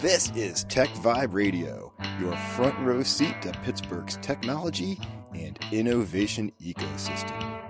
This is Techvibe Radio, your front row seat to Pittsburgh's technology and innovation ecosystem.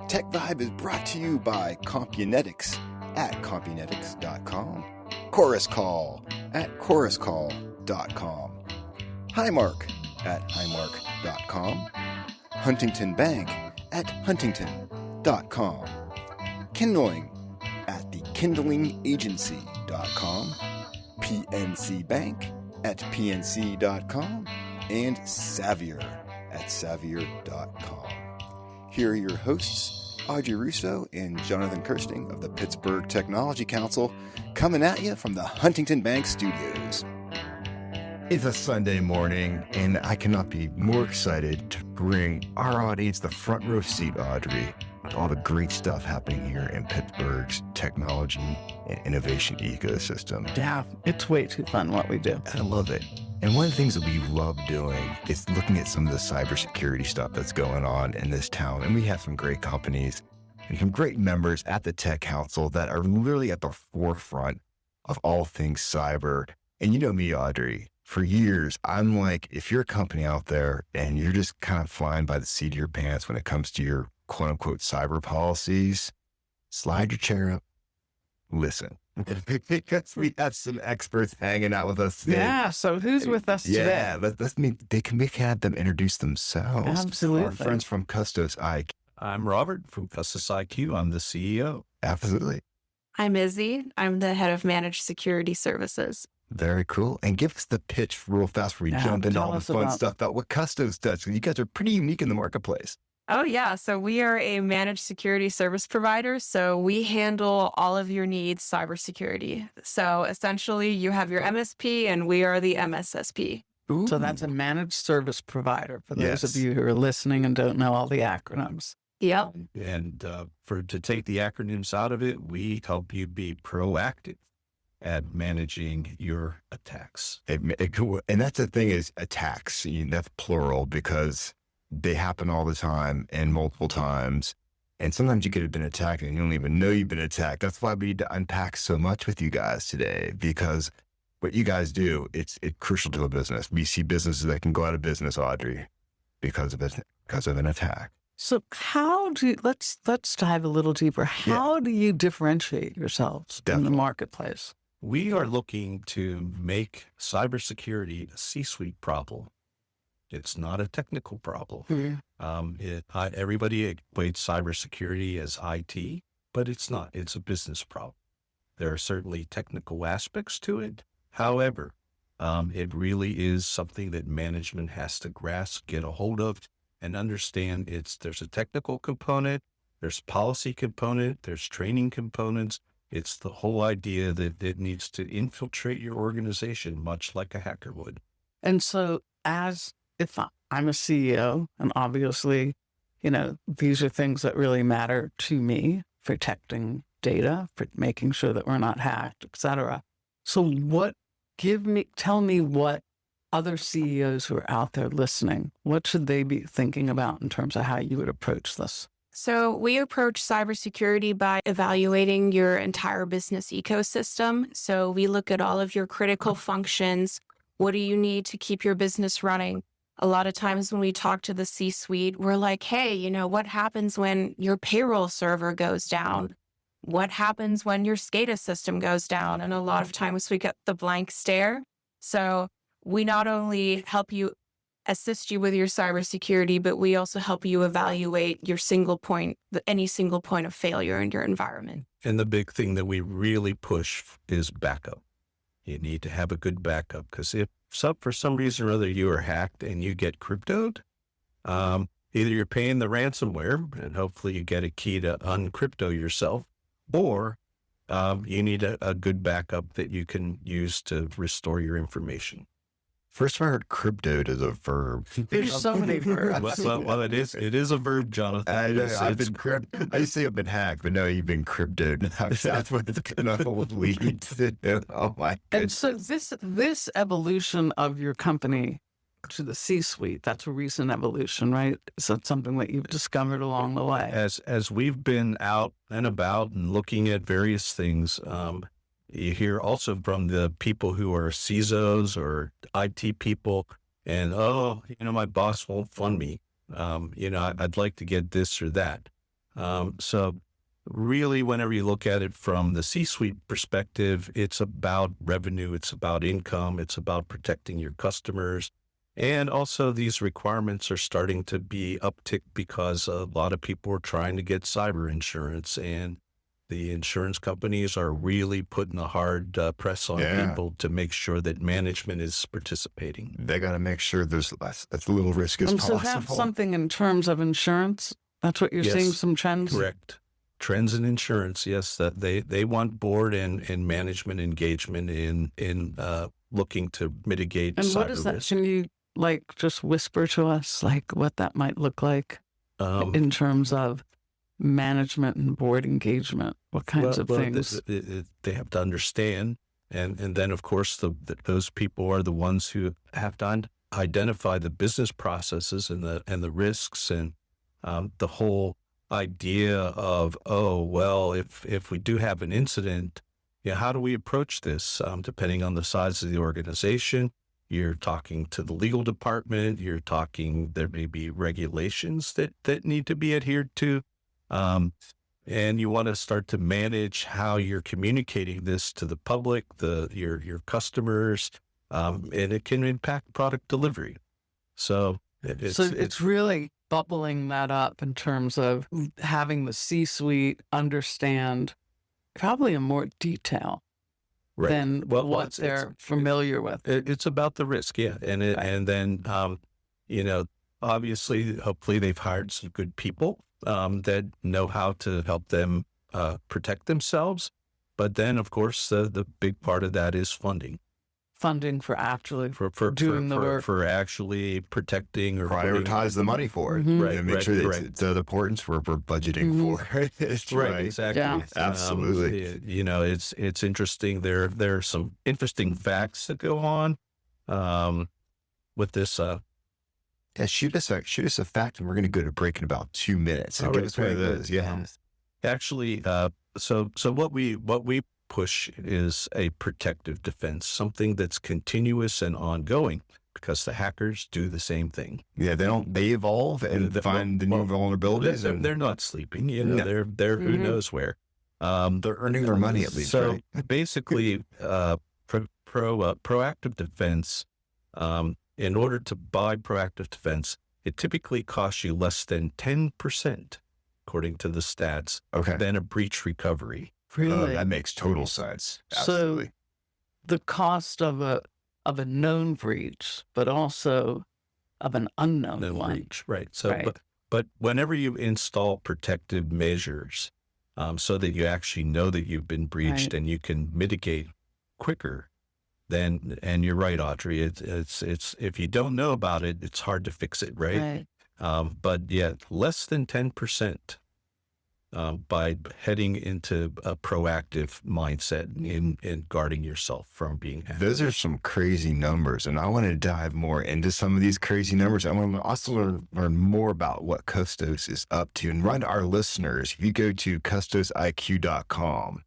Techvibe is brought to you by Compunetics at compunetics.com, Chorus Call at choruscall.com, Highmark at highmark.com, Huntington Bank at huntington.com, Kindling at thekindlingagency.com, PNC Bank at pnc.com, and Savier at savier.com. Here are your hosts, Audrey Russo and Jonathan Kirsting of the Pittsburgh Technology Council, coming at you from the Huntington Bank studios. It's a Sunday morning, and I cannot be more excited to bring our audience the front row seat, Audrey, to all the great stuff happening here in Pittsburgh's technology and innovation ecosystem. Yeah, it's way too fun what we do. I love it. And one of the things that we love doing is looking at some of the cybersecurity stuff that's going on in this town. And we have some great companies and some great members at the Tech Council that are literally at the forefront of all things cyber. And you know me, Audrey. For years, I'm like, if you're a company out there and you're just kind of flying by the seat of your pants when it comes to your quote unquote cyber policies, slide your chair up, listen. Because we have some experts hanging out with us today. Yeah, so who's with us today? Yeah, we can have them introduce themselves. Absolutely. Our friends from CustosIQ. I'm Robert from CustosIQ. I'm the CEO. Absolutely. I'm Izzy. I'm the head of managed security services. Very cool. And give us the pitch real fast before we jump into all the fun stuff about what Custos does. You guys are pretty unique in the marketplace. Oh, yeah. So we are a managed security service provider. So we handle all of your needs cybersecurity. So essentially, you have your MSP and we are the MSSP. Ooh. So that's a managed service provider for those of you who are listening and don't know all the acronyms. Yep. And to take the acronyms out of it, we help you be proactive at managing your attacks. And that's the thing is attacks. That's plural because they happen all the time and multiple times. And sometimes you could have been attacked and you don't even know you've been attacked. That's why we need to unpack so much with you guys today, because what you guys do, it's crucial to a business. We see businesses that can go out of business, Audrey, because of an attack. So let's dive a little deeper. How do you differentiate yourselves in the marketplace? We are looking to make cybersecurity a C-suite problem. It's not a technical problem. Mm-hmm. Everybody equates cybersecurity as IT, but it's not. It's a business problem. There are certainly technical aspects to it. However, it really is something that management has to grasp, get a hold of, and understand. There's a technical component, there's policy component, there's training components. It's the whole idea that it needs to infiltrate your organization, much like a hacker would. And so if I'm a CEO, and obviously, these are things that really matter to me, protecting data, for making sure that we're not hacked, et cetera. So tell me what other CEOs who are out there listening, what should they be thinking about in terms of how you would approach this? So we approach cybersecurity by evaluating your entire business ecosystem. So we look at all of your critical functions. What do you need to keep your business running? A lot of times when we talk to the C-suite, we're like, hey, what happens when your payroll server goes down? What happens when your SCADA system goes down? And a lot of times we get the blank stare. So we not only help you assist you with your cybersecurity, but we also help you evaluate your any single point of failure in your environment. And the big thing that we really push is backup. You need to have a good backup, because if for some reason or other you are hacked and you get cryptoed, either you're paying the ransomware and hopefully you get a key to uncrypto yourself, or you need a good backup that you can use to restore your information. First, I heard cryptoed as a verb. There's so many verbs. Well, it is a verb, Jonathan. I used to say I've been hacked, but no, you've been cryptoed. That's what it's going to lead to. Oh my goodness. And so this evolution of your company to the C-suite, that's a recent evolution, right? Is that something that you've discovered along the way? As we've been out and about and looking at various things, you hear also from the people who are CISOs or IT people, and my boss won't fund me. I'd like to get this or that. So really, whenever you look at it from the C-suite perspective, it's about revenue, it's about income, it's about protecting your customers. And also these requirements are starting to be upticked because a lot of people are trying to get cyber insurance, and the insurance companies are really putting a hard press on people to make sure that management is participating. They got to make sure there's as little risk as So possible. have something in terms of insurance. That's what you're seeing, some trends? Correct. Trends in insurance, yes. That they want board and management engagement in looking to mitigate cyber risk. And what is that? Can you just whisper to us what that might look like in terms of management and board engagement? What kinds of things? They have to understand, and then of course those people are the ones who have to identify the business processes and the risks, and the whole idea of if we do have an incident, how do we approach this? Depending on the size of the organization, you're talking to the legal department. There may be regulations that need to be adhered to. And you want to start to manage how you're communicating this to the public, your customers, and it can impact product delivery. So it's really bubbling that up in terms of having the C-suite understand probably in more detail than what they're familiar with. It's about the risk, and then obviously, hopefully, they've hired some good people that know how to help them protect themselves. But then, of course, the big part of that is funding. Funding for actually doing the work. For actually protecting or prioritize the money for it. Mm-hmm. Right. Make sure that it's the importance we're budgeting for. Right. Exactly. Yeah. Absolutely. It's interesting. There are some interesting facts that go on with this. Shoot us a fact, and we're going to go to break in about 2 minutes. So give us one of those. Yeah. Actually, so what we push is a protective defense, something that's continuous and ongoing, because the hackers do the same thing. Yeah, they evolve and find the new vulnerabilities. They're not sleeping. They're who knows where. They're earning their money at least. So right? basically, proactive defense. In order to buy proactive defense, it typically costs you less than 10%, according to the stats, than a breach recovery. Really? That makes total sense. Absolutely. So the cost of a known breach, but also of an unknown one. Breach, right? So, but whenever you install protective measures, so that you actually know that you've been breached and you can mitigate quicker, and you're right, Audrey. It's if you don't know about it, it's hard to fix it, right? But less than 10%. By heading into a proactive mindset in guarding yourself from being hacked. Those are some crazy numbers, and I want to dive more into some of these crazy numbers. I want to also learn more about what Custos is up to. And run our listeners, if you go to CustosIQ.com,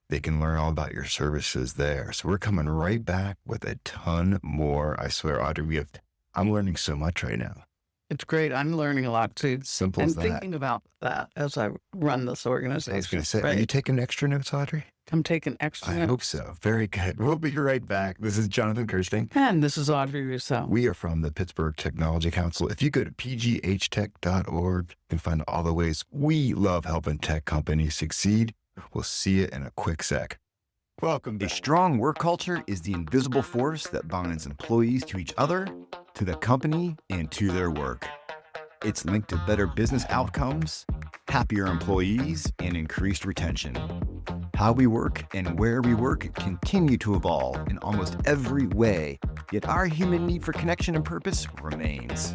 they can learn all about your services there. So we're coming right back with a ton more. I swear, Audrey, I'm learning so much right now. It's great. I'm learning a lot too. Simple as that. And thinking about that as I run this organization. I was going to say, are you taking extra notes, Audrey? I'm taking extra notes. I hope so. Very good. We'll be right back. This is Jonathan Kirsting. And this is Audrey Rousseau. We are from the Pittsburgh Technology Council. If you go to pghtech.org, you can find all the ways we love helping tech companies succeed. We'll see you in a quick sec. Welcome back. A strong work culture is the invisible force that binds employees to each other, to the company, and to their work. It's linked to better business outcomes, happier employees, and increased retention. How we work and where we work continue to evolve in almost every way, yet our human need for connection and purpose remains.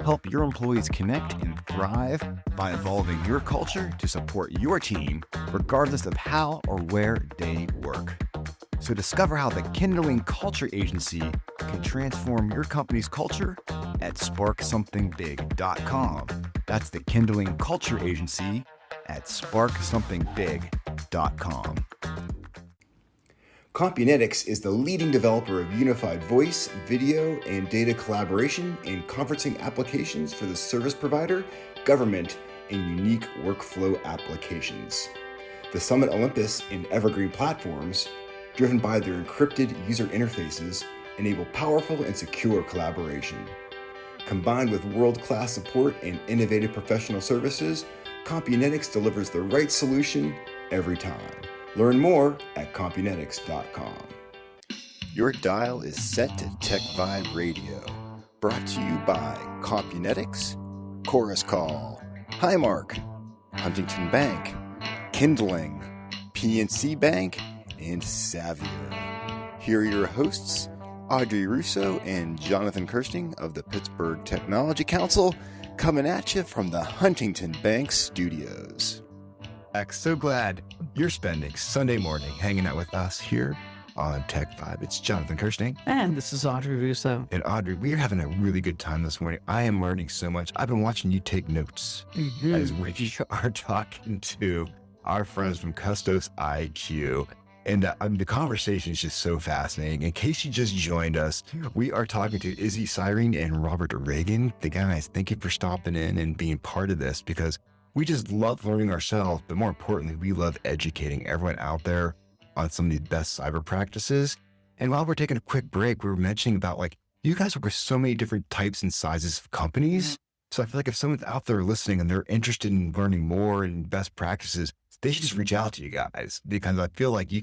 Help your employees connect and thrive by evolving your culture to support your team, regardless of how or where they work. So discover how the Kindling Culture Agency can transform your company's culture at sparksomething.big.com. That's the Kindling Culture Agency at sparksomething.big.com. CompuNetics is the leading developer of unified voice, video, and data collaboration and conferencing applications for the service provider, government, and unique workflow applications. The Summit Olympus and Evergreen platforms, driven by their encrypted user interfaces, enable powerful and secure collaboration. Combined with world-class support and innovative professional services, CompuNetics delivers the right solution every time. Learn more at compunetics.com. Your dial is set to Techvibe Radio, brought to you by CompuNetics, Chorus Call, Highmark, Huntington Bank, Kindling, PNC Bank, and Xavier. Here are your hosts, Audrey Russo and Jonathan Kirsting of the Pittsburgh Technology Council, coming at you from the Huntington Bank studios. So glad you're spending Sunday morning hanging out with us here on Techvibe. It's Jonathan Kirsting. And this is Audrey Russo. And Audrey, we are having a really good time this morning. I am learning so much. I've been watching you take notes as we are talking to our friends from CustosIQ. And the conversation is just so fascinating. In case you just joined us, we are talking to Izzy Cyrene and Robert Reagan. The guys, thank you for stopping in and being part of this, because we just love learning ourselves, but more importantly, we love educating everyone out there on some of the best cyber practices. And while we're taking a quick break, we were mentioning about you guys work with so many different types and sizes of companies. So I feel like if someone's out there listening and they're interested in learning more and best practices, they should just reach out to you guys, because I feel like you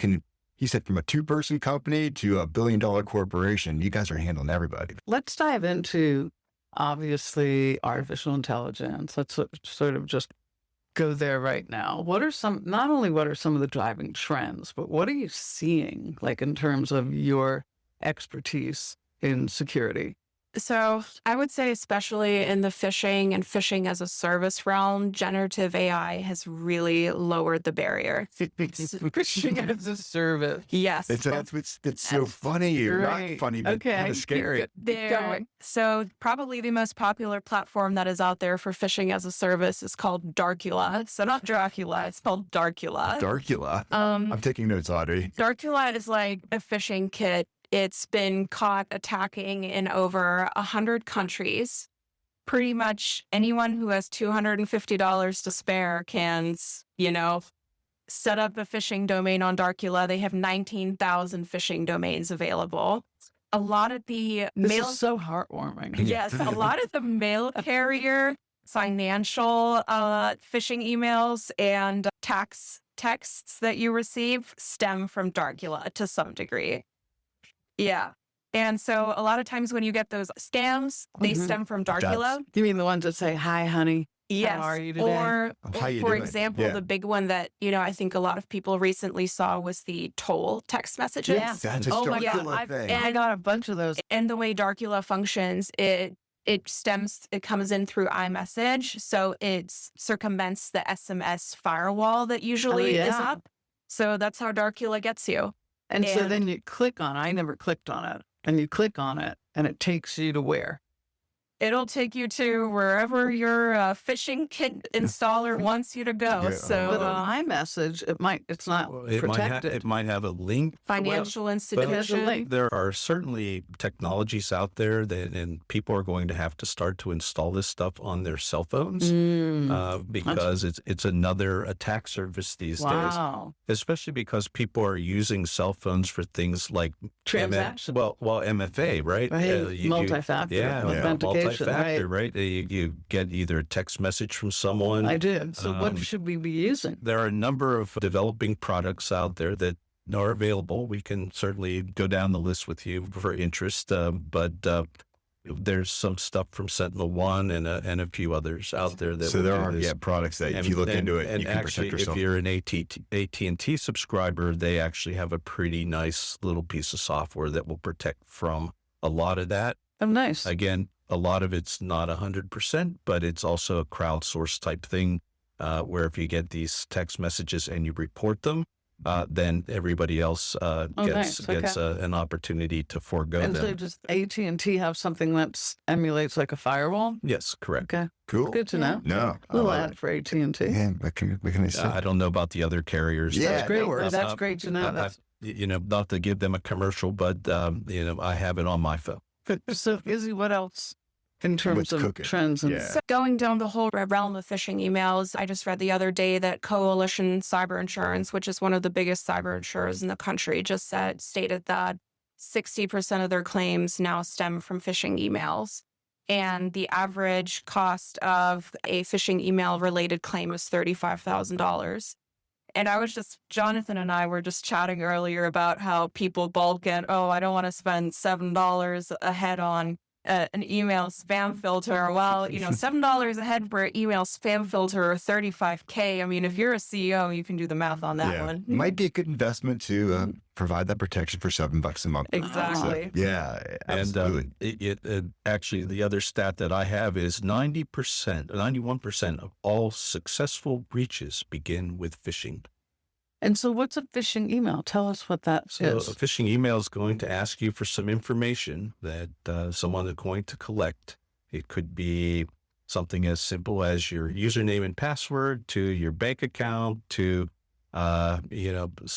said from a 2-person company to a $1 billion corporation, you guys are handling everybody. Let's dive into, obviously, artificial intelligence. Let's sort of just go there right now. Not only what are some of the driving trends, but what are you seeing, in terms of your expertise in security? So I would say, especially in the phishing and phishing as a service realm, generative AI has really lowered the barrier. Phishing as a service. Yes. That's so funny. Right. Not funny, but kind of scary. So probably the most popular platform that is out there for phishing as a service is called Darkula. So not Dracula, it's called Darkula. Darkula. I'm taking notes, Audrey. Darkula is like a phishing kit. It's been caught attacking in over 100 countries. Pretty much anyone who has $250 to spare can, set up a phishing domain on Darkula. They have 19,000 phishing domains available. A lot of the This is so heartwarming. Yes, a lot of the mail carrier, financial phishing emails, and tax texts that you receive stem from Darkula to some degree. Yeah. And so a lot of times when you get those scams, they stem from Darkula. You mean the ones that say, "Hi, honey. Yes. How are you today?" Or you for doing? example, the big one that, I think a lot of people recently saw was the toll text messages. Yeah. That's a Oh my Darkula God. thing. I got a bunch of those. And the way Darkula functions, it comes in through iMessage. So it circumvents the SMS firewall that usually is up. So that's how Darkula gets you. And so then you click on it. I never clicked on it. And you click on it, and it takes you to where? It'll take you to wherever your phishing kit installer wants you to go. Yeah. So But on iMessage, it's not protected. It might have a link. financial institution. There are certainly technologies out there and people are going to have to start to install this stuff on their cell phones because it's another attack surface these days. Wow. Especially because people are using cell phones for things like Transaction. MFA, right? Right. Multi-factor authentication. Multi-factor, right? You get either a text message from someone. I did. So what should we be using? There are a number of developing products out there that are available. We can certainly go down the list with you for interest, but there's some stuff from SentinelOne and a few others out there. So there are products that if you look into it, you can actually, protect yourself. if you're an AT&T subscriber, they actually have a pretty nice little piece of software that will protect from a lot of that. Oh, nice. Again, a lot of it's not 100%, but it's also a crowdsourced type thing where if you get these text messages and you report them, then everybody else gets an opportunity to forego And them. so does AT&T have something that emulates like a firewall? Yes, correct. Okay. Cool. Good to know. No. A little ad for AT&T. Yeah, what can I say? I don't know about the other carriers. Yeah, That's great. no worries. That's great to know. not to give them a commercial, but, I have it on my phone. So, Izzy, what else in terms What's of cooking? trends? And Yeah. So going down the whole realm of phishing emails, I just read the other day that Coalition Cyber Insurance, which is one of the biggest cyber insurers in the country, just stated that 60% of their claims now stem from phishing emails. And the average cost of a phishing email related claim was $35,000. And Jonathan and I were just chatting earlier about how people bulk at, I don't want to spend $7 a head on an email spam filter. Well, $7 a head for an email spam filter or $35K. I mean, if you're a CEO, you can do the math on that one. Might be a good investment to provide that protection for $7 a month. Exactly. So, yeah, absolutely. And actually, the other stat that I have is 91% of all successful breaches begin with phishing. And so what's a phishing email? Tell us what that So is. a phishing email is going to ask you for some information that someone is going to collect. It could be something as simple as your username and password to your bank account to,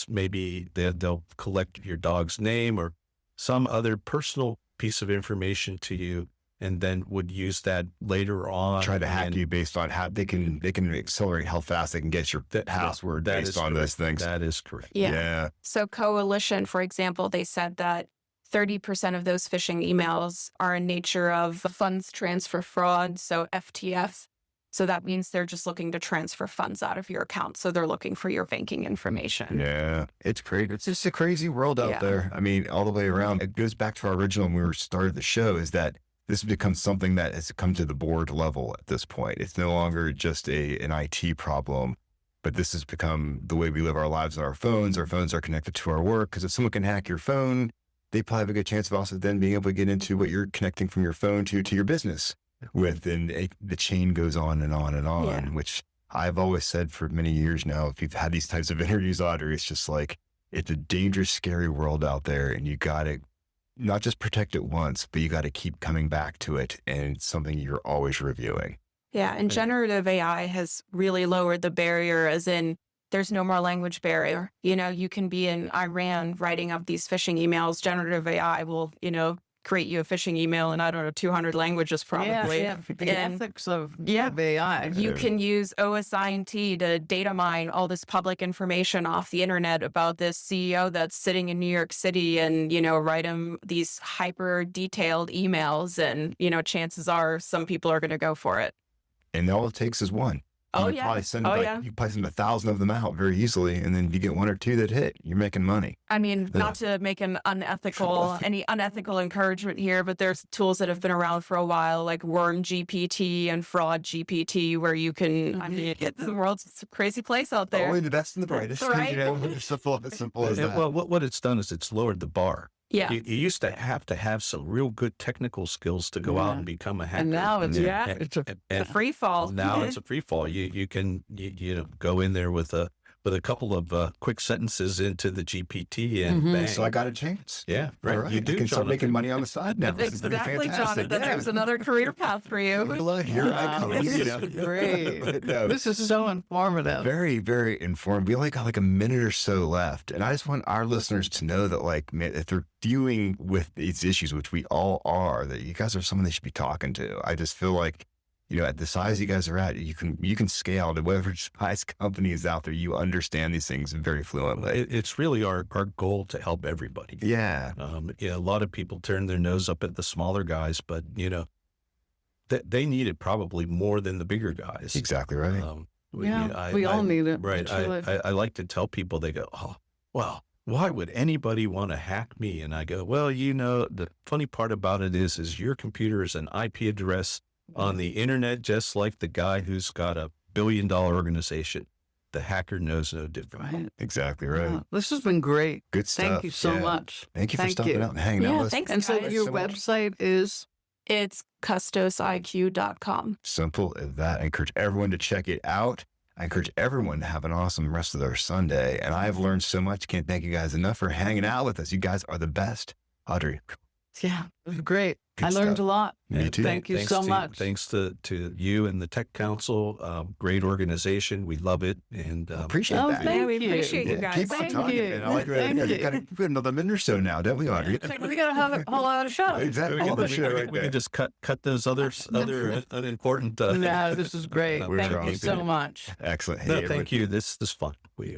maybe they'll collect your dog's name or some other personal piece of information to you, and then would use that later on. Try to hack you based on how they can accelerate how fast they can get your password based on those things. That is correct. Yeah. So Coalition, for example, they said that 30% of those phishing emails are in nature of funds transfer fraud, so FTF. So that means they're just looking to transfer funds out of your account. So they're looking for your banking information. Yeah, it's crazy. It's just a crazy world out there. I mean, all the way around. It goes back to our original when we started the show, is that this becomes something that has come to the board level at this point. It's no longer just an IT problem, but this has become the way we live our lives on our phones. Our phones are connected to our work, because if someone can hack your phone, they probably have a good chance of also then being able to get into what you're connecting from your phone to your business with. And the chain goes on and on and on, which I've always said for many years now, if you've had these types of interviews, Audrey, it's just like, it's a dangerous, scary world out there, and you got to not just protect it once, but you got to keep coming back to it. And it's something you're always reviewing. Yeah. And generative AI has really lowered the barrier, as in there's no more language barrier. You can be in Iran writing up these phishing emails. Generative AI will, create you a phishing email in, 200 languages probably. Yeah. The ethics of AI. You can use OSINT to data mine all this public information off the internet about this CEO that's sitting in New York City and, write him these hyper detailed emails. And, chances are some people are going to go for it. And all it takes is one. You could probably send you could probably send 1,000 of them out very easily, and then you get one or two that hit. You're making money. I mean, not to make any unethical encouragement here, but there's tools that have been around for a while, like Worm GPT and Fraud GPT, where you can. I mean, the world's a crazy place out there. Only the best and the brightest. Right? Simple as that. Well, what it's done is it's lowered the bar. Yeah. You used to have some real good technical skills to go out and become a hacker. And now it's a free fall. Now it's a free fall. You can go in there with a couple of quick sentences into the GPT and bang. So I got a chance. Yeah, right. All right. You do, I can start Jonathan. making money on the side now. This has been Exactly, fantastic. Jonathan. There's another career path for you. Here I come. This is great. But no, This is so informative. very, very informed. We only got like a minute or so left. And I just want our listeners to know that, like, man, if they're dealing with these issues, which we all are, that you guys are someone they should be talking to. I just feel like, at the size you guys are at, you can scale to whatever size company is out there. You understand these things very fluently. It's really our goal to help everybody. Yeah. A lot of people turn their nose up at the smaller guys, but they need it probably more than the bigger guys. Exactly right. We all need it. Right. I like to tell people, they go, oh, well, why would anybody want to hack me? And I go, well, the funny part about it is your computer is an IP address on the internet, just like the guy who's got a $1 billion organization. The hacker knows no different. Right. Exactly right. This has been great. Good stuff. Thank you so Yeah. much. Thank you for stopping out and hanging out with us. Thanks, And so guys. your so much. website is? It's CustosIQ.com. Simple as that. I encourage everyone to check it out. I encourage everyone to have an awesome rest of their Sunday. And I've learned so much. Can't thank you guys enough for hanging out with us. You guys are the best. Audrey, Yeah, it was great. Good I learned stuff. a lot. Me too. Thank you so much. Thanks to you and the Tech Council. Great organization. We love it. And Appreciate Oh, that. thank Yeah, we you. appreciate you Yeah, guys. keep on Thank talking. you. Man. I like Thank it. you. Got to put another minute or so now, don't we, Audrey? We got to have a whole lot of show. Exactly. we All the show can, right we there. can just cut those other unimportant. No, this is great. We're Thank wrong. you so much. Excellent. Hey, No, everybody. thank you. This is fun. was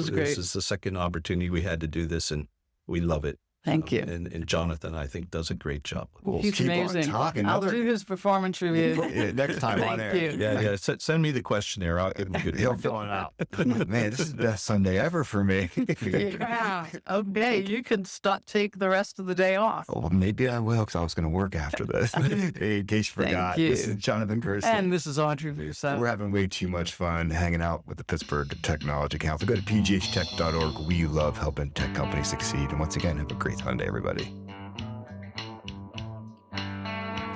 great. This is the second opportunity we had to do this, and we love it. Thank you. And Jonathan, I think, does a great job. We'll He's keep on amazing. talking. I'll do his performance review. Yeah, next time on Thank air. you. Yeah. Send me the questionnaire. I'll give him a good. He'll fill it out. Man, this is the best Sunday ever for me. Yeah. Okay, you can take the rest of the day off. Well, maybe I will, because I was going to work after this. Hey, in case you Thank forgot, you. this is Jonathan Kersey. And this is Audrey Russo. We're having way too much fun hanging out with the Pittsburgh Technology Council. Go to pghtech.org. We love helping tech companies succeed. And once again, have a great Sunday, everybody.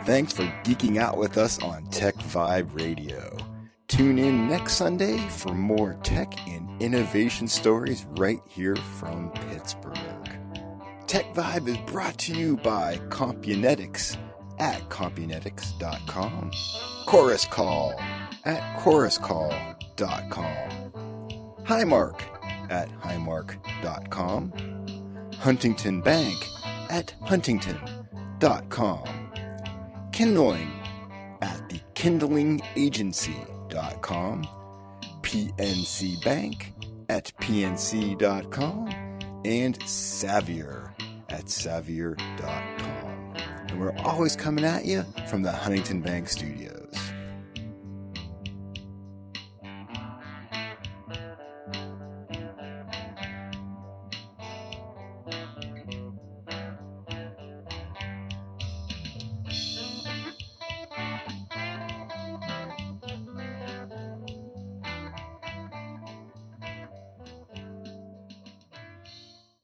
Thanks for geeking out with us on Techvibe Radio. Tune in next Sunday for more tech and innovation stories right here from Pittsburgh. Techvibe is brought to you by Compunetics at compunetics.com, Chorus Call at choruscall.com, Highmark at highmark.com, Huntington Bank at huntington.com, Kindling at thekindlingagency.com, PNC Bank at pnc.com, and Savior at savior.com. And we're always coming at you from the Huntington Bank Studios.